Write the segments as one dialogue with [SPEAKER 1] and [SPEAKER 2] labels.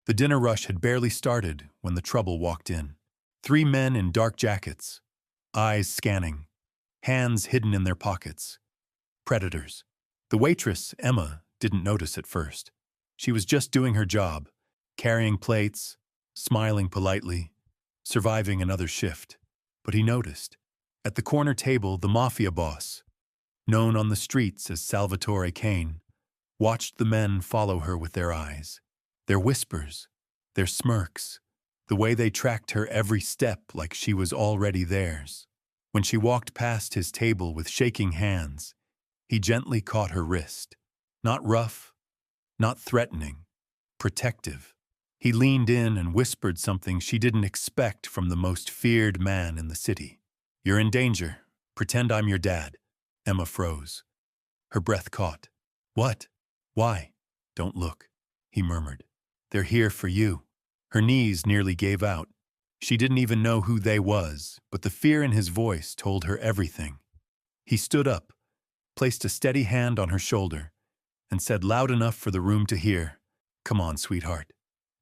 [SPEAKER 1] The dinner rush had barely started when the trouble walked in. Three men in dark jackets, eyes scanning, hands hidden in their pockets. Predators. The waitress, Emma, didn't notice at first. She was just doing her job, carrying plates, smiling politely, surviving another shift. But he noticed. At the corner table, the Mafia boss, known on the streets as Salvatore Kane, watched the men follow her with their eyes, their whispers, their smirks, the way they tracked her every step like she was already theirs. When she walked past his table with shaking hands, he gently caught her wrist. Not rough, not threatening, protective. He leaned in and whispered something she didn't expect from the most feared man in the city. "You're in danger. Pretend I'm your dad." Emma froze. Her breath caught. "What? Why?" "Don't look," he murmured. "They're here for you." Her knees nearly gave out. She didn't even know who they was, but the fear in his voice told her everything. He stood up, placed a steady hand on her shoulder, and said loud enough for the room to hear, "Come on, sweetheart.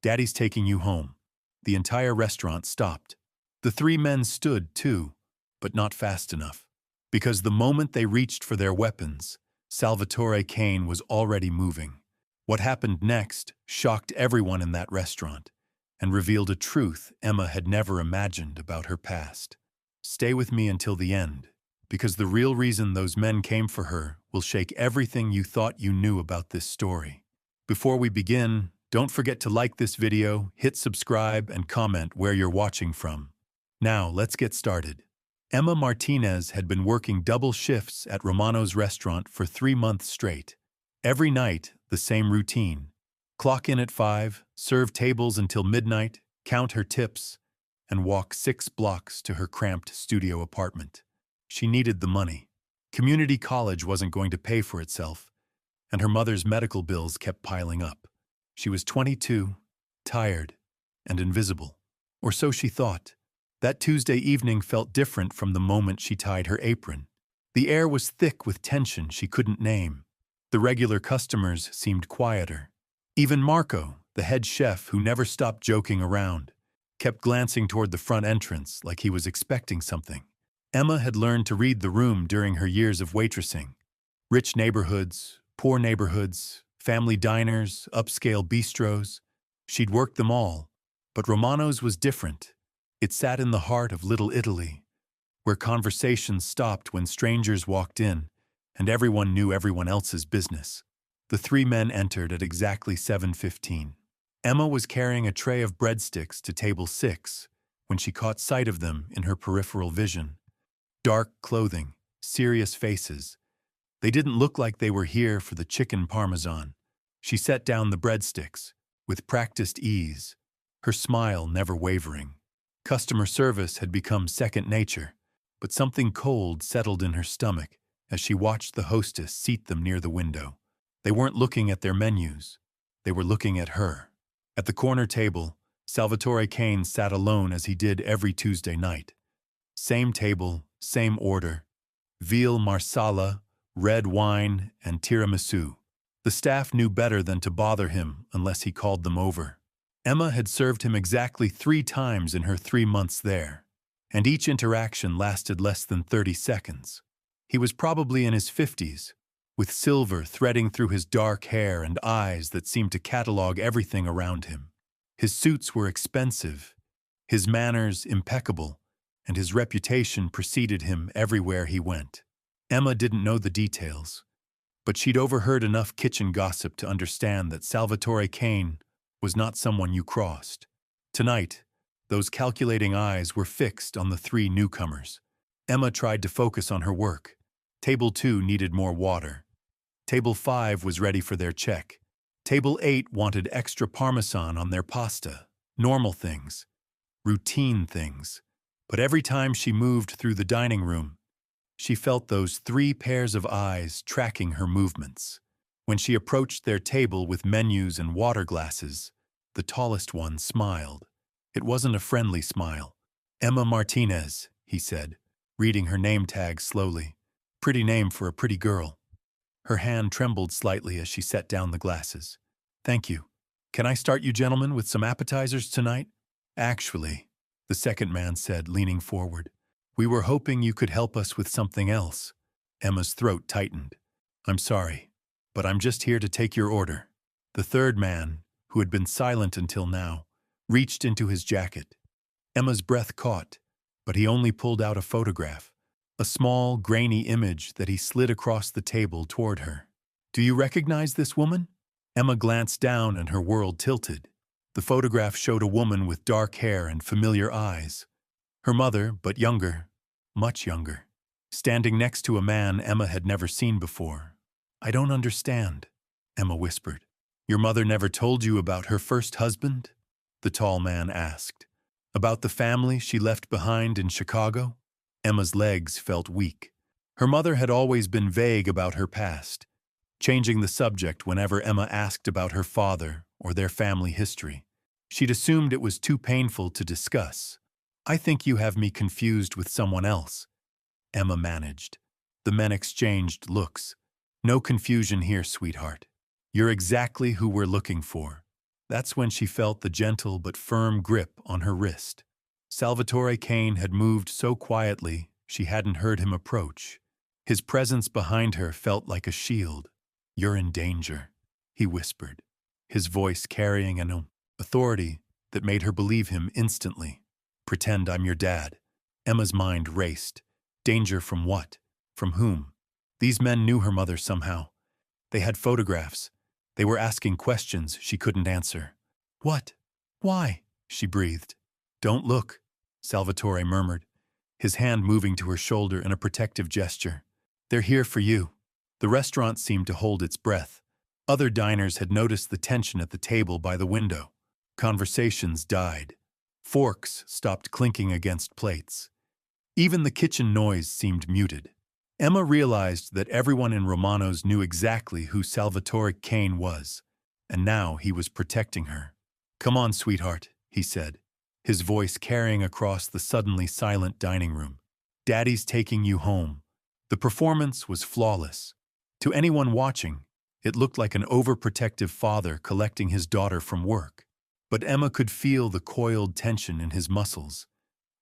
[SPEAKER 1] Daddy's taking you home." The entire restaurant stopped. The three men stood, too, but not fast enough. Because the moment they reached for their weapons, Salvatore Kane was already moving. What happened next shocked everyone in that restaurant and revealed a truth Emma had never imagined about her past. Stay with me until the end, because the real reason those men came for her will shake everything you thought you knew about this story. Before we begin, don't forget to like this video, hit subscribe, and comment where you're watching from. Now, let's get started. Emma Martinez had been working double shifts at Romano's restaurant for 3 months straight. Every night, the same routine. Clock in at 5, serve tables until midnight, count her tips, and walk 6 blocks to her cramped studio apartment. She needed the money. Community college wasn't going to pay for itself, and her mother's medical bills kept piling up. She was 22, tired, and invisible. Or so she thought. That Tuesday evening felt different from the moment she tied her apron. The air was thick with tension she couldn't name. The regular customers seemed quieter. Even Marco, the head chef who never stopped joking around, kept glancing toward the front entrance like he was expecting something. Emma had learned to read the room during her years of waitressing. Rich neighborhoods, poor neighborhoods, family diners, upscale bistros. She'd worked them all, but Romano's was different. It sat in the heart of Little Italy, where conversations stopped when strangers walked in, and everyone knew everyone else's business. The three men entered at exactly 7:15. Emma was carrying a tray of breadsticks to table 6 when she caught sight of them in her peripheral vision. Dark clothing, serious faces. They didn't look like they were here for the chicken parmesan. She set down the breadsticks with practiced ease, her smile never wavering. Customer service had become second nature, but something cold settled in her stomach as she watched the hostess seat them near the window. They weren't looking at their menus. They were looking at her. At the corner table, Salvatore Kane sat alone as he did every Tuesday night. Same table, same order. Veal marsala, red wine, and tiramisu. The staff knew better than to bother him unless he called them over. Emma had served him exactly 3 times in her 3 months there, and each interaction lasted less than 30 seconds. He was probably in his 50s, with silver threading through his dark hair and eyes that seemed to catalog everything around him. His suits were expensive, his manners impeccable, and his reputation preceded him everywhere he went. Emma didn't know the details, but she'd overheard enough kitchen gossip to understand that Salvatore Kane was not someone you crossed. Tonight, those calculating eyes were fixed on the 3 newcomers. Emma tried to focus on her work. Table 2 needed more water. Table 5 was ready for their check. Table 8 wanted extra parmesan on their pasta. Normal things. Routine things. But every time she moved through the dining room, she felt those 3 pairs of eyes tracking her movements. When she approached their table with menus and water glasses, the tallest one smiled. It wasn't a friendly smile. "Emma Martinez," he said, reading her name tag slowly. "Pretty name for a pretty girl." Her hand trembled slightly as she set down the glasses. "Thank you. Can I start you gentlemen with some appetizers tonight? Actually, the second man said, leaning forward, we were hoping you could help us with something else. Emma's throat tightened. I'm sorry, but I'm just here to take your order. The third man, who had been silent until now, reached into his jacket. Emma's breath caught, but he only pulled out a photograph, a small, grainy image that he slid across the table toward her. Do you recognize this woman? Emma glanced down and her world tilted. The photograph showed a woman with dark hair and familiar eyes. Her mother, but younger, much younger, standing next to a man Emma had never seen before. I don't understand, Emma whispered. Your mother never told you about her first husband? The tall man asked. About the family she left behind in Chicago? Emma's legs felt weak. Her mother had always been vague about her past, changing the subject whenever Emma asked about her father or their family history. She'd assumed it was too painful to discuss. I think you have me confused with someone else, Emma managed. The men exchanged looks. No confusion here, sweetheart. You're exactly who we're looking for. That's when she felt the gentle but firm grip on her wrist. Salvatore Kane had moved so quietly she hadn't heard him approach. His presence behind her felt like a shield. You're in danger, he whispered, his voice carrying an authority that made her believe him instantly. Pretend I'm your dad. Emma's mind raced. Danger from what? From whom? These men knew her mother somehow. They had photographs. They were asking questions she couldn't answer. What? Why? She breathed. Don't look, Salvatore murmured, his hand moving to her shoulder in a protective gesture. They're here for you. The restaurant seemed to hold its breath. Other diners had noticed the tension at the table by the window. Conversations died. Forks stopped clinking against plates. Even the kitchen noise seemed muted. Emma realized that everyone in Romano's knew exactly who Salvatore Kane was, and now he was protecting her. Come on, sweetheart, he said, his voice carrying across the suddenly silent dining room. Daddy's taking you home. The performance was flawless. To anyone watching, it looked like an overprotective father collecting his daughter from work. But Emma could feel the coiled tension in his muscles,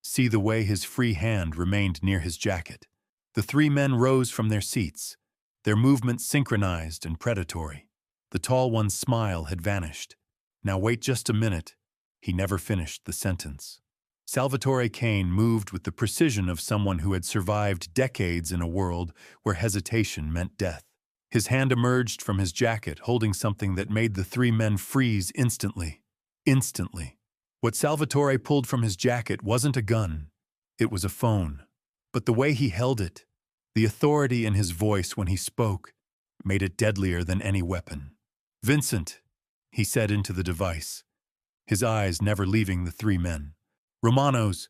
[SPEAKER 1] see the way his free hand remained near his jacket. The three men rose from their seats, their movements synchronized and predatory. The tall one's smile had vanished. Now wait just a minute. He never finished the sentence. Salvatore Kane moved with the precision of someone who had survived decades in a world where hesitation meant death. His hand emerged from his jacket, holding something that made the three men freeze instantly. Instantly. What Salvatore pulled from his jacket wasn't a gun. It was a phone. But the way he held it, the authority in his voice when he spoke, made it deadlier than any weapon. Vincent, he said into the device, his eyes never leaving the three men. Romano's.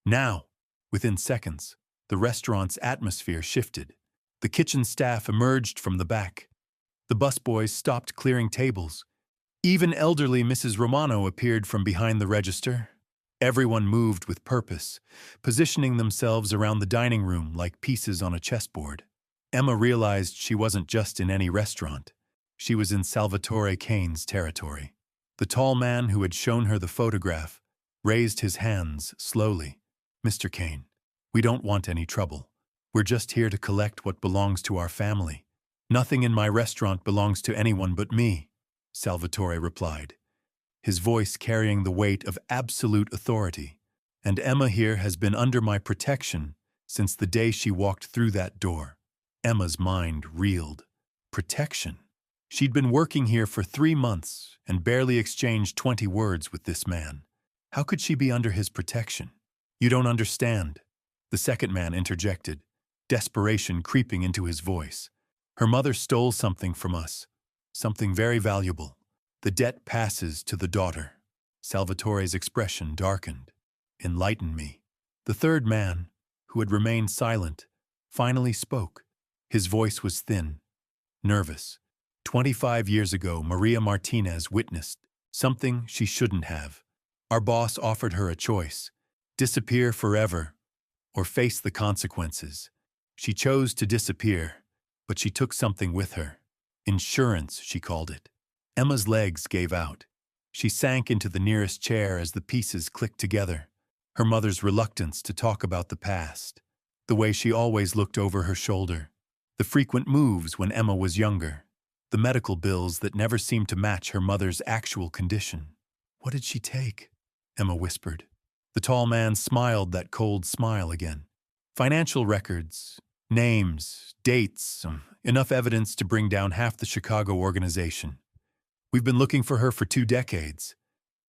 [SPEAKER 1] Now. Within seconds, the restaurant's atmosphere shifted. The kitchen staff emerged from the back. The busboys stopped clearing tables. Even elderly Mrs. Romano appeared from behind the register. Everyone moved with purpose, positioning themselves around the dining room like pieces on a chessboard. Emma realized she wasn't just in any restaurant. She was in Salvatore Kane's territory. The tall man who had shown her the photograph raised his hands slowly. Mr. Kane, we don't want any trouble. We're just here to collect what belongs to our family. Nothing in my restaurant belongs to anyone but me, Salvatore replied, his voice carrying the weight of absolute authority. And Emma here has been under my protection since the day she walked through that door. Emma's mind reeled. Protection? She'd been working here for 3 months and barely exchanged 20 words with this man. How could she be under his protection? You don't understand, the second man interjected, desperation creeping into his voice. Her mother stole something from us, something very valuable. The debt passes to the daughter. Salvatore's expression darkened. Enlighten me. The third man, who had remained silent, finally spoke. His voice was thin, nervous. 25 years ago, Maria Martinez witnessed something she shouldn't have. Our boss offered her a choice: disappear forever or face the consequences. She chose to disappear, but she took something with her. Insurance, she called it. Emma's legs gave out. She sank into the nearest chair as the pieces clicked together. Her mother's reluctance to talk about the past, the way she always looked over her shoulder, the frequent moves when Emma was younger, the medical bills that never seemed to match her mother's actual condition. "What did she take?" Emma whispered. The tall man smiled that cold smile again. "Financial records, names, dates, enough evidence to bring down half the Chicago organization. We've been looking for her for 2 decades,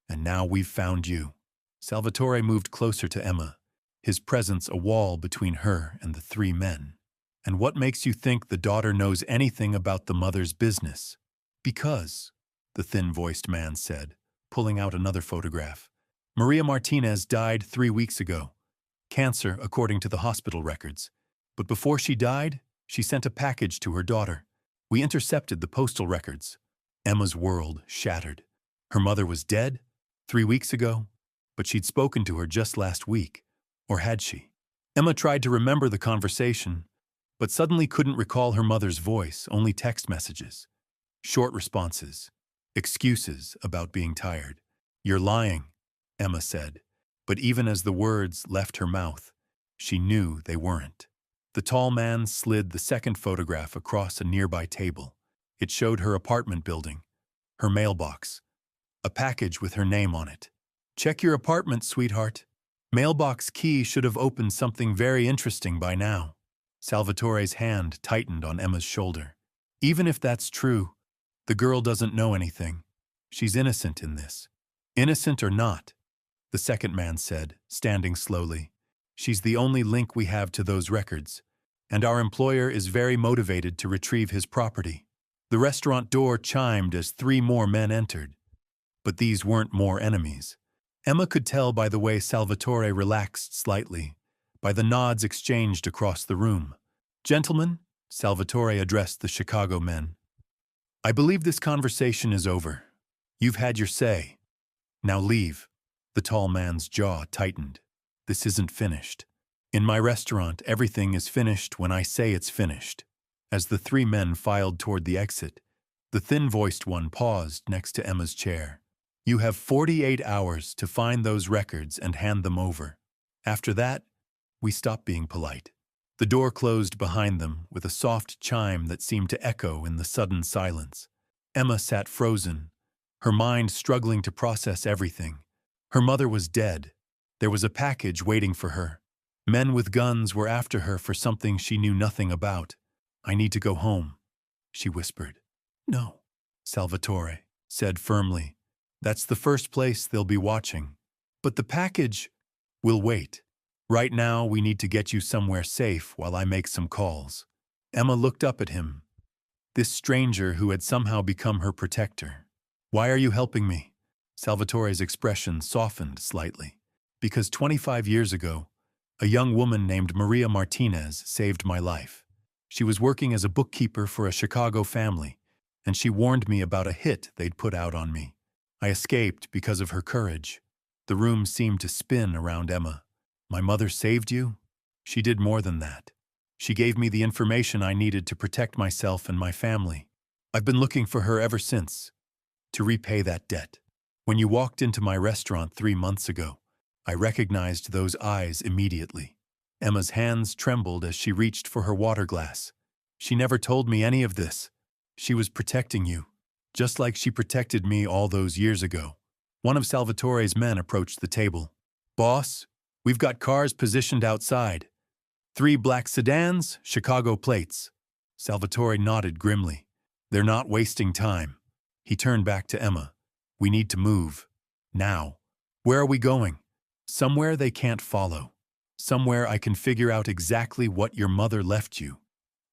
[SPEAKER 1] and now we've found you." Salvatore moved closer to Emma, his presence a wall between her and the 3 men. "And what makes you think the daughter knows anything about the mother's business?" "Because," the thin-voiced man said, pulling out another photograph, "Maria Martinez died 3 weeks ago. Cancer, according to the hospital records. But before she died, she sent a package to her daughter. We intercepted the postal records." Emma's world shattered. Her mother was dead 3 weeks ago, but she'd spoken to her just last week. Or had she? Emma tried to remember the conversation, but suddenly couldn't recall her mother's voice, only text messages. Short responses. Excuses about being tired. "You're lying," Emma said. But even as the words left her mouth, she knew they weren't. The tall man slid the second photograph across a nearby table. It showed her apartment building, her mailbox, a package with her name on it. "Check your apartment, sweetheart." Mailbox key should have opened something very interesting by now. Salvatore's hand tightened on Emma's shoulder. "Even if that's true, the girl doesn't know anything. She's innocent in this." "Innocent or not," the second man said, standing slowly, "she's the only link we have to those records, and our employer is very motivated to retrieve his property." The restaurant door chimed as 3 more men entered. But these weren't more enemies. Emma could tell by the way Salvatore relaxed slightly, by the nods exchanged across the room. "Gentlemen," Salvatore addressed the Chicago men, "I believe this conversation is over. You've had your say. Now leave." The tall man's jaw tightened. "This isn't finished. In my restaurant, everything is finished when I say it's finished." As the 3 men filed toward the exit, the thin-voiced one paused next to Emma's chair. "You have 48 hours to find those records and hand them over. After that, we stop being polite." The door closed behind them with a soft chime that seemed to echo in the sudden silence. Emma sat frozen, her mind struggling to process everything. Her mother was dead. There was a package waiting for her. Men with guns were after her for something she knew nothing about. "I need to go home," she whispered. "No," Salvatore said firmly. "That's the first place they'll be watching. But the package will wait. Right now, we need to get you somewhere safe while I make some calls." Emma looked up at him, this stranger who had somehow become her protector. "Why are you helping me?" Salvatore's expression softened slightly. "Because 25 years ago, a young woman named Maria Martinez saved my life. She was working as a bookkeeper for a Chicago family, and she warned me about a hit they'd put out on me. I escaped because of her courage." The room seemed to spin around Emma. "My mother saved you?" "She did more than that. She gave me the information I needed to protect myself and my family. I've been looking for her ever since, to repay that debt. When you walked into my restaurant 3 months ago, I recognized those eyes immediately." Emma's hands trembled as she reached for her water glass. "She never told me any of this. She was protecting you, just like she protected me all those years ago." One of Salvatore's men approached the table. "Boss, we've got cars positioned outside. 3 black sedans, Chicago plates." Salvatore nodded grimly. "They're not wasting time." He turned back to Emma. "We need to move. Now. Where are we going?" "Somewhere they can't follow. Somewhere I can figure out exactly what your mother left you,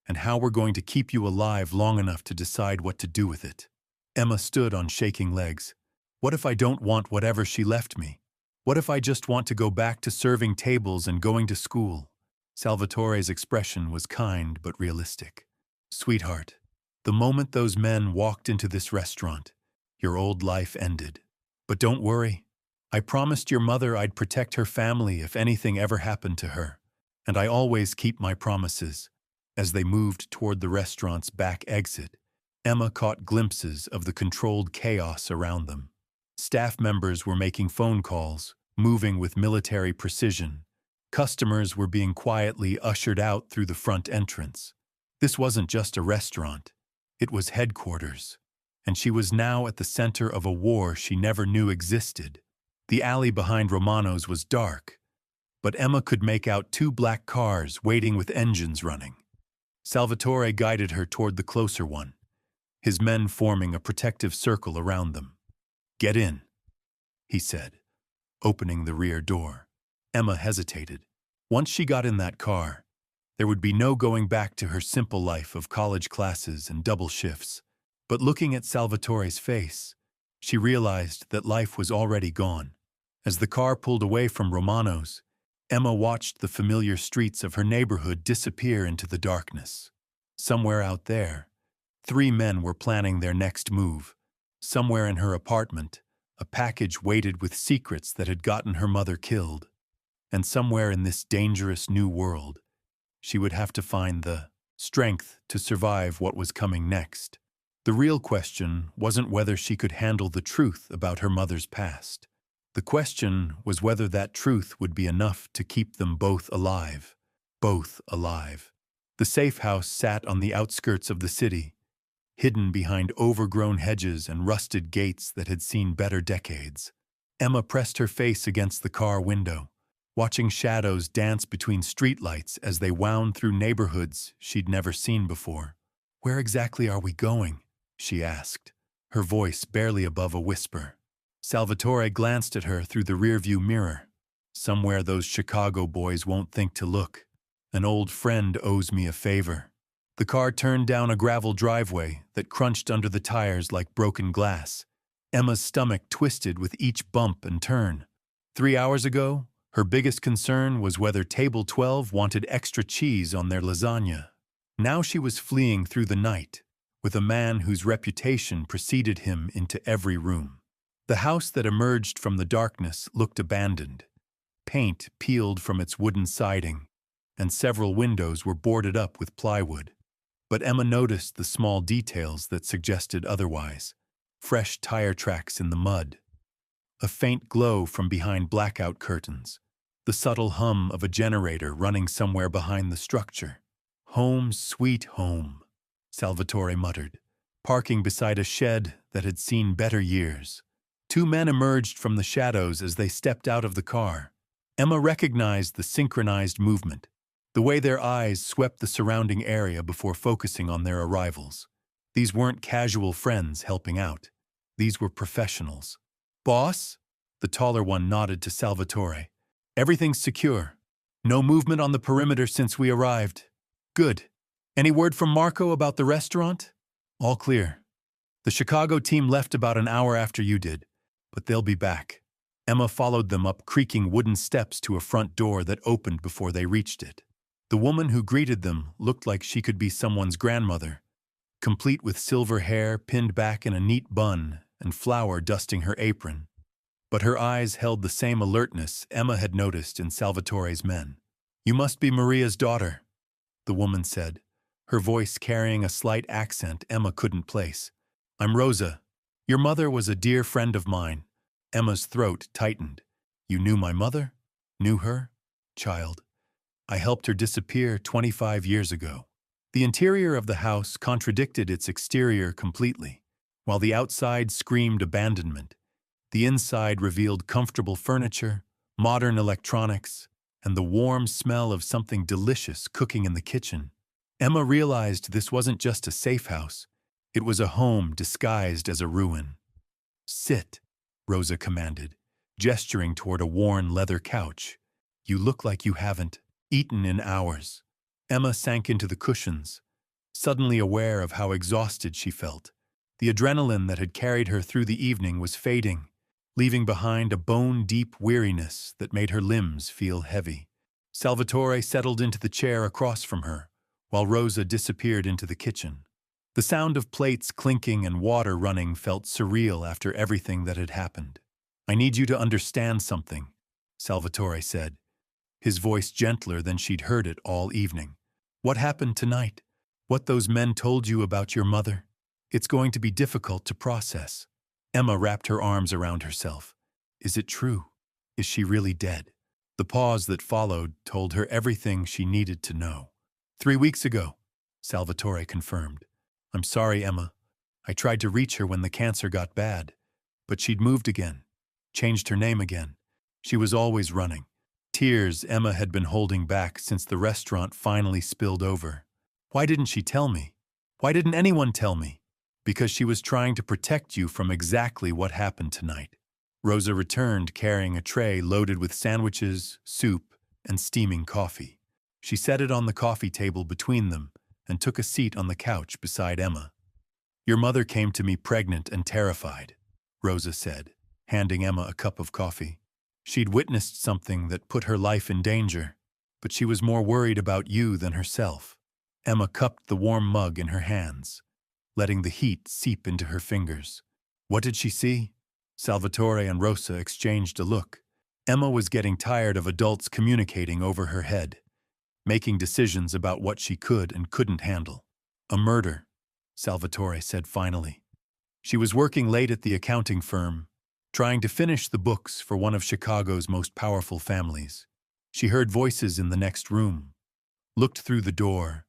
[SPEAKER 1] and how we're going to keep you alive long enough to decide what to do with it." Emma stood on shaking legs. "What if I don't want whatever she left me? What if I just want to go back to serving tables and going to school?" Salvatore's expression was kind but realistic. "Sweetheart, the moment those men walked into this restaurant, your old life ended. But don't worry. I promised your mother I'd protect her family if anything ever happened to her, and I always keep my promises." As they moved toward the restaurant's back exit, Emma caught glimpses of the controlled chaos around them. Staff members were making phone calls, moving with military precision. Customers were being quietly ushered out through the front entrance. This wasn't just a restaurant. It was headquarters. And she was now at the center of a war she never knew existed. The alley behind Romano's was dark, but Emma could make out two black cars waiting with engines running. Salvatore guided her toward the closer one, his men forming a protective circle around them. "Get in," he said, opening the rear door. Emma hesitated. Once she got in that car, there would be no going back to her simple life of college classes and double shifts. But looking at Salvatore's face, she realized that life was already gone. As the car pulled away from Romano's, Emma watched the familiar streets of her neighborhood disappear into the darkness. Somewhere out there, 3 men were planning their next move. Somewhere in her apartment, a package weighted with secrets that had gotten her mother killed. And somewhere in this dangerous new world, she would have to find the strength to survive what was coming next. The real question wasn't whether she could handle the truth about her mother's past. The question was whether that truth would be enough to keep them both alive. Both alive. The safe house sat on the outskirts of the city, hidden behind overgrown hedges and rusted gates that had seen better decades. Emma pressed her face against the car window, watching shadows dance between streetlights as they wound through neighborhoods she'd never seen before. "Where exactly are we going?" she asked, her voice barely above a whisper. Salvatore glanced at her through the rearview mirror. "Somewhere those Chicago boys won't think to look. An old friend owes me a favor." The car turned down a gravel driveway that crunched under the tires like broken glass. Emma's stomach twisted with each bump and turn. 3 hours ago, her biggest concern was whether Table 12 wanted extra cheese on their lasagna. Now she was fleeing through the night, with a man whose reputation preceded him into every room. The house that emerged from the darkness looked abandoned. Paint peeled from its wooden siding, and several windows were boarded up with plywood. But Emma noticed the small details that suggested otherwise. Fresh tire tracks in the mud, a faint glow from behind blackout curtains, the subtle hum of a generator running somewhere behind the structure. "Home, sweet home," Salvatore muttered, parking beside a shed that had seen better years. 2 men emerged from the shadows as they stepped out of the car. Emma recognized the synchronized movement, the way their eyes swept the surrounding area before focusing on their arrivals. These weren't casual friends helping out. These were professionals. "Boss?" The taller one nodded to Salvatore. "Everything's secure. No movement on the perimeter since we arrived." "Good. Any word from Marco about the restaurant?" "All clear. The Chicago team left about an hour after you did, but they'll be back." Emma followed them up creaking wooden steps to a front door that opened before they reached it. The woman who greeted them looked like she could be someone's grandmother, complete with silver hair pinned back in a neat bun and flour dusting her apron. But her eyes held the same alertness Emma had noticed in Salvatore's men. "You must be Maria's daughter," the woman said, her voice carrying a slight accent Emma couldn't place. "I'm Rosa. Your mother was a dear friend of mine." Emma's throat tightened. "You knew my mother? Knew her? Child. I helped her disappear 25 years ago." The interior of the house contradicted its exterior completely. While the outside screamed abandonment, the inside revealed comfortable furniture, modern electronics, and the warm smell of something delicious cooking in the kitchen. Emma realized this wasn't just a safe house. It was a home disguised as a ruin. "Sit," Rosa commanded, gesturing toward a worn leather couch. "You look like you haven't eaten in hours." Emma sank into the cushions, suddenly aware of how exhausted she felt. The adrenaline that had carried her through the evening was fading, leaving behind a bone-deep weariness that made her limbs feel heavy. Salvatore settled into the chair across from her, while Rosa disappeared into the kitchen. The sound of plates clinking and water running felt surreal after everything that had happened. "I need you to understand something," Salvatore said, his voice gentler than she'd heard it all evening. "What happened tonight? What those men told you about your mother? It's going to be difficult to process." Emma wrapped her arms around herself. Is it true? Is she really dead? The pause that followed told her everything she needed to know. 3 weeks ago, Salvatore confirmed. I'm sorry, Emma. I tried to reach her when the cancer got bad, but she'd moved again, changed her name again. She was always running. Tears Emma had been holding back since the restaurant finally spilled over. Why didn't she tell me? Why didn't anyone tell me? Because she was trying to protect you from exactly what happened tonight. Rosa returned carrying a tray loaded with sandwiches, soup, and steaming coffee. She set it on the coffee table between them and took a seat on the couch beside Emma. Your mother came to me pregnant and terrified, Rosa said, handing Emma a cup of coffee. She'd witnessed something that put her life in danger, but she was more worried about you than herself. Emma cupped the warm mug in her hands, letting the heat seep into her fingers. What did she see? Salvatore and Rosa exchanged a look. Emma was getting tired of adults communicating over her head, making decisions about what she could and couldn't handle. A murder, Salvatore said finally. She was working late at the accounting firm, trying to finish the books for one of Chicago's most powerful families. She heard voices in the next room, looked through the door,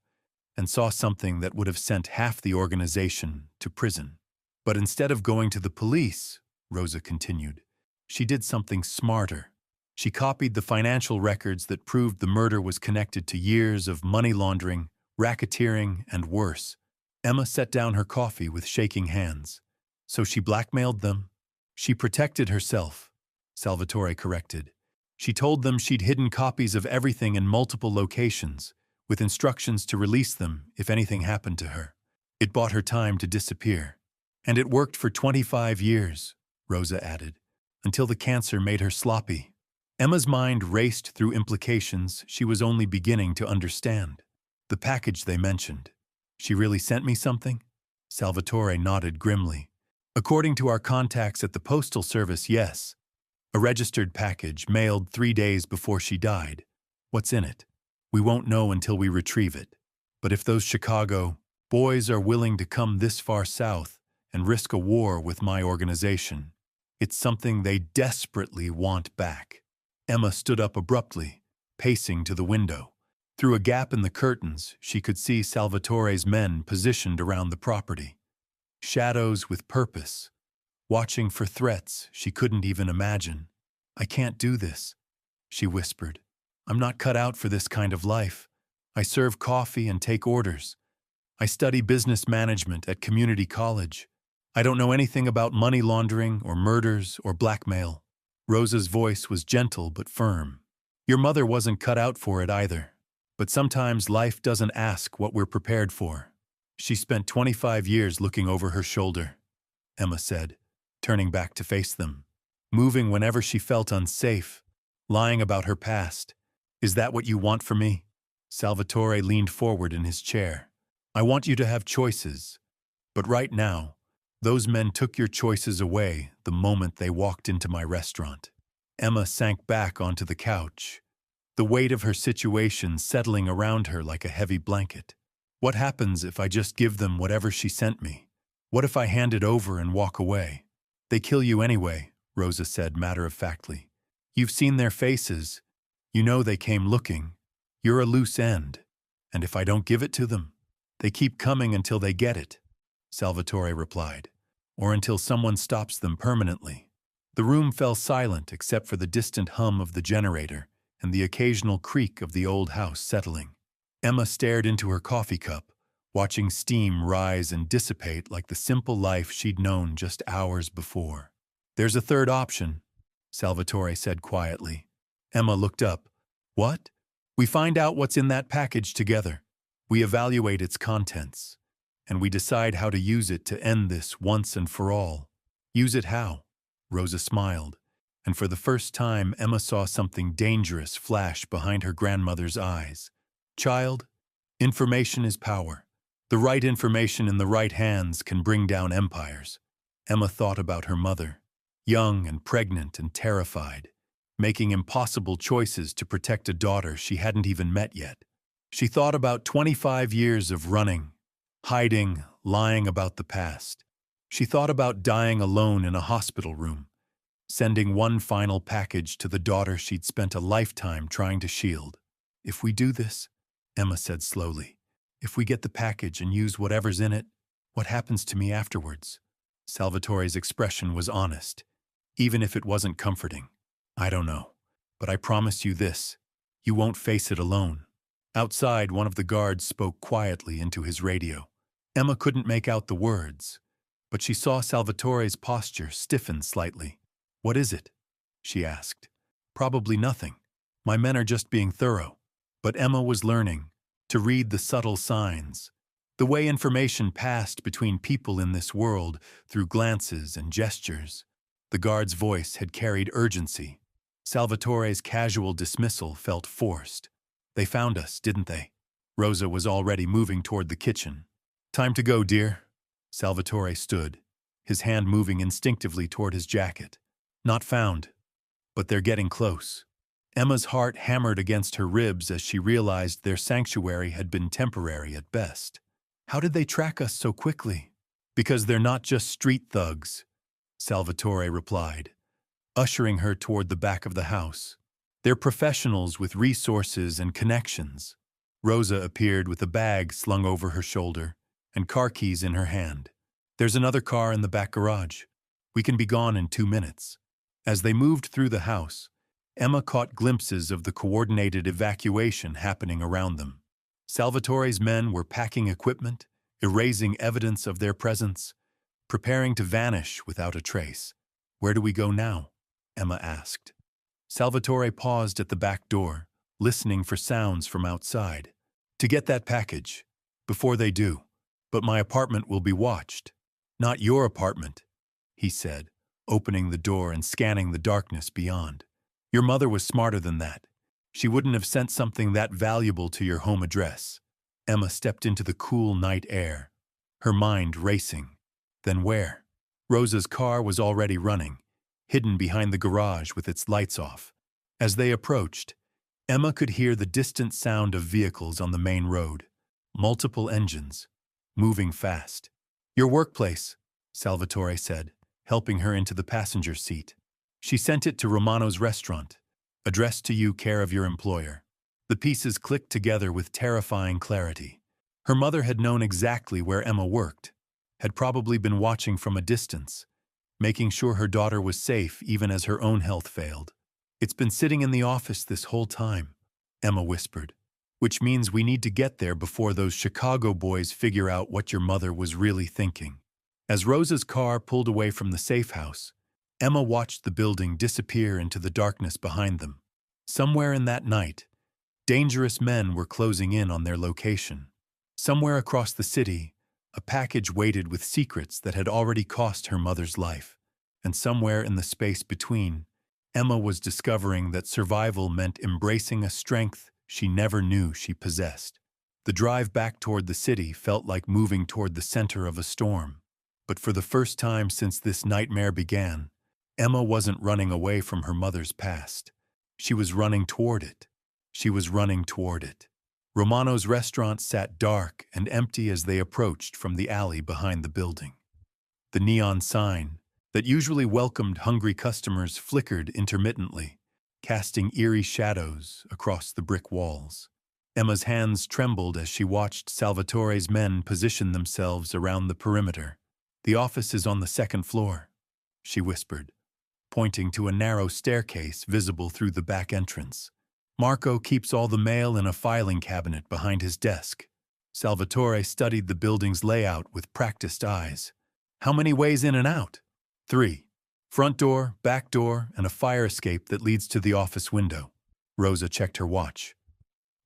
[SPEAKER 1] and saw something that would have sent half the organization to prison. But instead of going to the police, Rosa continued, she did something smarter. She copied the financial records that proved the murder was connected to years of money laundering, racketeering, and worse. Emma set down her coffee with shaking hands. So she blackmailed them? She protected herself, Salvatore corrected. She told them she'd hidden copies of everything in multiple locations, with instructions to release them if anything happened to her. It bought her time to disappear. And it worked for 25 years, Rosa added, until the cancer made her sloppy. Emma's mind raced through implications she was only beginning to understand. The package they mentioned. She really sent me something? Salvatore nodded grimly. According to our contacts at the Postal Service, yes. A registered package mailed 3 days before she died. What's in it? We won't know until we retrieve it. But if those Chicago boys are willing to come this far south and risk a war with my organization, it's something they desperately want back. Emma stood up abruptly, pacing to the window. Through a gap in the curtains, she could see Salvatore's men positioned around the property. Shadows with purpose, watching for threats she couldn't even imagine. I can't do this, she whispered. I'm not cut out for this kind of life. I serve coffee and take orders. I study business management at community college. I don't know anything about money laundering or murders or blackmail. Rosa's voice was gentle but firm. Your mother wasn't cut out for it either. But sometimes life doesn't ask what we're prepared for. She spent 25 years looking over her shoulder, Emma said, turning back to face them, moving whenever she felt unsafe, lying about her past. Is that what you want for me? Salvatore leaned forward in his chair. I want you to have choices. But right now, those men took your choices away the moment they walked into my restaurant. Emma sank back onto the couch, the weight of her situation settling around her like a heavy blanket. What happens if I just give them whatever she sent me? What if I hand it over and walk away? They kill you anyway, Rosa said matter-of-factly. You've seen their faces. You know they came looking. You're a loose end. And if I don't give it to them, they keep coming until they get it, Salvatore replied, or until someone stops them permanently. The room fell silent except for the distant hum of the generator and the occasional creak of the old house settling. Emma stared into her coffee cup, watching steam rise and dissipate like the simple life she'd known just hours before. There's a third option, Salvatore said quietly. Emma looked up. What? We find out what's in that package together. We evaluate its contents, and we decide how to use it to end this once and for all. Use it how? Rosa smiled, and for the first time Emma saw something dangerous flash behind her grandmother's eyes. Child, information is power. The right information in the right hands can bring down empires. Emma thought about her mother, young and pregnant and terrified, making impossible choices to protect a daughter she hadn't even met yet. She thought about 25 years of running, hiding, lying about the past. She thought about dying alone in a hospital room, sending one final package to the daughter she'd spent a lifetime trying to shield. "If we do this," Emma said slowly, "if we get the package and use whatever's in it, what happens to me afterwards?" Salvatore's expression was honest, even if it wasn't comforting. "I don't know. But I promise you this, you won't face it alone." Outside, one of the guards spoke quietly into his radio. Emma couldn't make out the words, but she saw Salvatore's posture stiffen slightly. "What is it?" she asked. "Probably nothing. My men are just being thorough." But Emma was learning to read the subtle signs, the way information passed between people in this world through glances and gestures. The guard's voice had carried urgency. Salvatore's casual dismissal felt forced. "They found us, didn't they?" Rosa was already moving toward the kitchen. "Time to go, dear." Salvatore stood, his hand moving instinctively toward his jacket. "Not found, but they're getting close." Emma's heart hammered against her ribs as she realized their sanctuary had been temporary at best. "How did they track us so quickly?" "Because they're not just street thugs," Salvatore replied, ushering her toward the back of the house. "They're professionals with resources and connections." Rosa appeared with a bag slung over her shoulder and car keys in her hand. "There's another car in the back garage. We can be gone in 2 minutes." As they moved through the house, Emma caught glimpses of the coordinated evacuation happening around them. Salvatore's men were packing equipment, erasing evidence of their presence, preparing to vanish without a trace. "Where do we go now?" Emma asked. Salvatore paused at the back door, listening for sounds from outside. "To get that package, before they do. But my apartment will be watched." "Not your apartment," he said, opening the door and scanning the darkness beyond. "Your mother was smarter than that. She wouldn't have sent something that valuable to your home address." Emma stepped into the cool night air, her mind racing. Then where? Rosa's car was already running, hidden behind the garage with its lights off. As they approached, Emma could hear the distant sound of vehicles on the main road, multiple engines, moving fast. "Your workplace," Salvatore said, helping her into the passenger seat. "She sent it to Romano's restaurant, addressed to you, care of your employer." The pieces clicked together with terrifying clarity. Her mother had known exactly where Emma worked, had probably been watching from a distance, making sure her daughter was safe even as her own health failed. "It's been sitting in the office this whole time," Emma whispered. "Which means we need to get there before those Chicago boys figure out what your mother was really thinking." As Rosa's car pulled away from the safe house, Emma watched the building disappear into the darkness behind them. Somewhere in that night, dangerous men were closing in on their location. Somewhere across the city, a package waited with secrets that had already cost her mother's life. And somewhere in the space between, Emma was discovering that survival meant embracing a strength she never knew she possessed. The drive back toward the city felt like moving toward the center of a storm. But for the first time since this nightmare began, Emma wasn't running away from her mother's past. She was running toward it. She was running toward it. Romano's restaurant sat dark and empty as they approached from the alley behind the building. The neon sign that usually welcomed hungry customers flickered intermittently, casting eerie shadows across the brick walls. Emma's hands trembled as she watched Salvatore's men position themselves around the perimeter. "The office is on the second floor," she whispered, pointing to a narrow staircase visible through the back entrance. "Marco keeps all the mail in a filing cabinet behind his desk." Salvatore studied the building's layout with practiced eyes. "How many ways in and out?" "3. Front door, back door, and a fire escape that leads to the office window." Rosa checked her watch.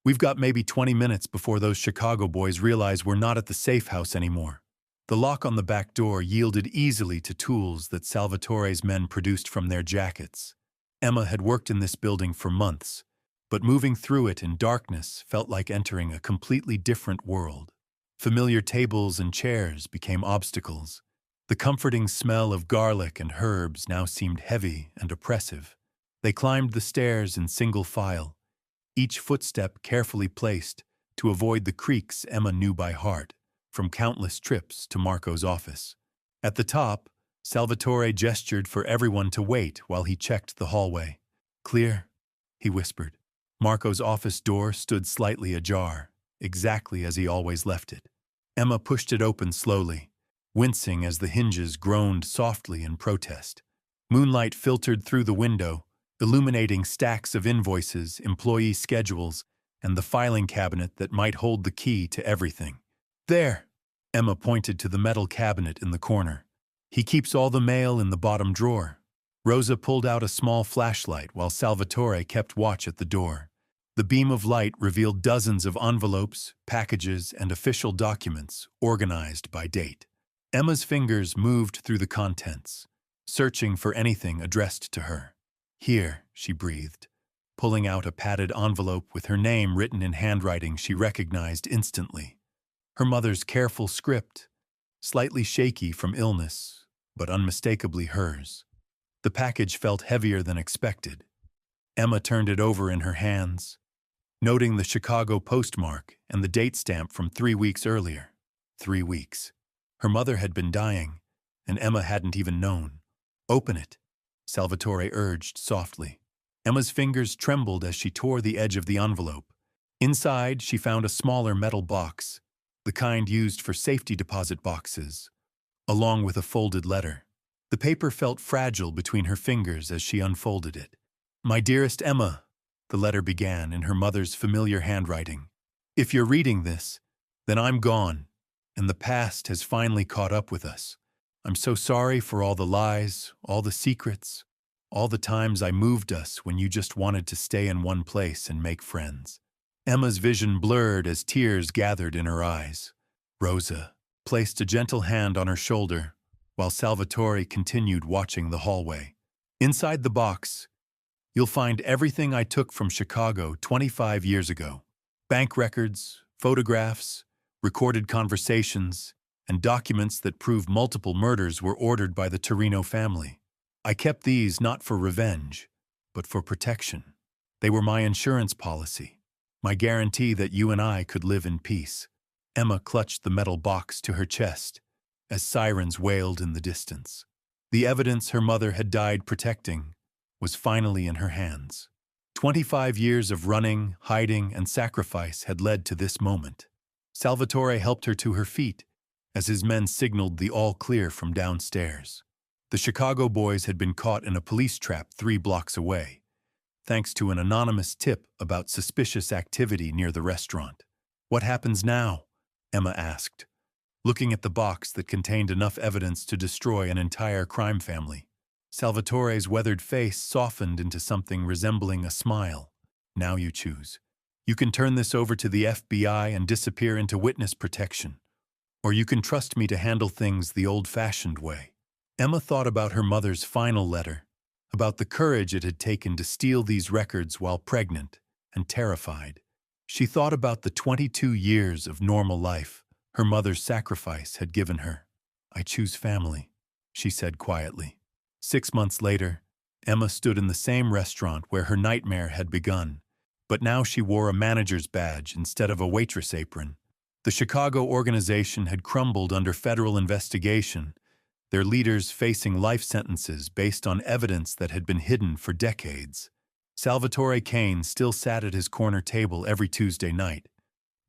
[SPEAKER 1] "We've got maybe 20 minutes before those Chicago boys realize we're not at the safe house anymore." The lock on the back door yielded easily to tools that Salvatore's men produced from their jackets. Emma had worked in this building for months, but moving through it in darkness felt like entering a completely different world. Familiar tables and chairs became obstacles. The comforting smell of garlic and herbs now seemed heavy and oppressive. They climbed the stairs in single file, each footstep carefully placed to avoid the creaks Emma knew by heart from countless trips to Marco's office. At the top, Salvatore gestured for everyone to wait while he checked the hallway. "Clear," he whispered. Marco's office door stood slightly ajar, exactly as he always left it. Emma pushed it open slowly, wincing as the hinges groaned softly in protest. Moonlight filtered through the window, illuminating stacks of invoices, employee schedules, and the filing cabinet that might hold the key to everything. "There!" Emma pointed to the metal cabinet in the corner. "He keeps all the mail in the bottom drawer." Rosa pulled out a small flashlight while Salvatore kept watch at the door. The beam of light revealed dozens of envelopes, packages, and official documents organized by date. Emma's fingers moved through the contents, searching for anything addressed to her. "Here," she breathed, pulling out a padded envelope with her name written in handwriting she recognized instantly. Her mother's careful script, slightly shaky from illness, but unmistakably hers. The package felt heavier than expected. Emma turned it over in her hands, noting the Chicago postmark and the date stamp from 3 weeks earlier. 3 weeks. Her mother had been dying, and Emma hadn't even known. "Open it," Salvatore urged softly. Emma's fingers trembled as she tore the edge of the envelope. Inside, she found a smaller metal box, the kind used for safety deposit boxes, along with a folded letter. The paper felt fragile between her fingers as she unfolded it. "My dearest Emma," the letter began in her mother's familiar handwriting. "If you're reading this, then I'm gone, and the past has finally caught up with us. I'm so sorry for all the lies, all the secrets, all the times I moved us when you just wanted to stay in one place and make friends." Emma's vision blurred as tears gathered in her eyes. Rosa placed a gentle hand on her shoulder, while Salvatore continued watching the hallway. "Inside the box, you'll find everything I took from Chicago 25 years ago. Bank records, photographs, recorded conversations, and documents that prove multiple murders were ordered by the Torino family. I kept these not for revenge, but for protection. They were my insurance policy, my guarantee that you and I could live in peace." Emma clutched the metal box to her chest as sirens wailed in the distance. The evidence her mother had died protecting was finally in her hands. 25 years of running, hiding, and sacrifice had led to this moment. Salvatore helped her to her feet as his men signaled the all clear from downstairs. The Chicago boys had been caught in a police trap 3 blocks away, thanks to an anonymous tip about suspicious activity near the restaurant. "What happens now?" Emma asked, looking at the box that contained enough evidence to destroy an entire crime family. Salvatore's weathered face softened into something resembling a smile. "Now you choose. You can turn this over to the FBI and disappear into witness protection, or you can trust me to handle things the old-fashioned way." Emma thought about her mother's final letter, about the courage it had taken to steal these records while pregnant and terrified. She thought about the 22 years of normal life her mother's sacrifice had given her. "I choose family," she said quietly. 6 months later, Emma stood in the same restaurant where her nightmare had begun, but now she wore a manager's badge instead of a waitress apron. The Chicago organization had crumbled under federal investigation, their leaders facing life sentences based on evidence that had been hidden for decades. Salvatore Kane still sat at his corner table every Tuesday night,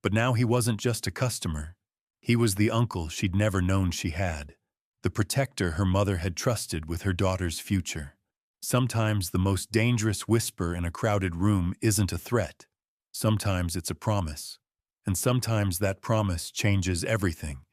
[SPEAKER 1] but now he wasn't just a customer. He was the uncle she'd never known she had, the protector her mother had trusted with her daughter's future. Sometimes the most dangerous whisper in a crowded room isn't a threat. Sometimes it's a promise. And sometimes that promise changes everything.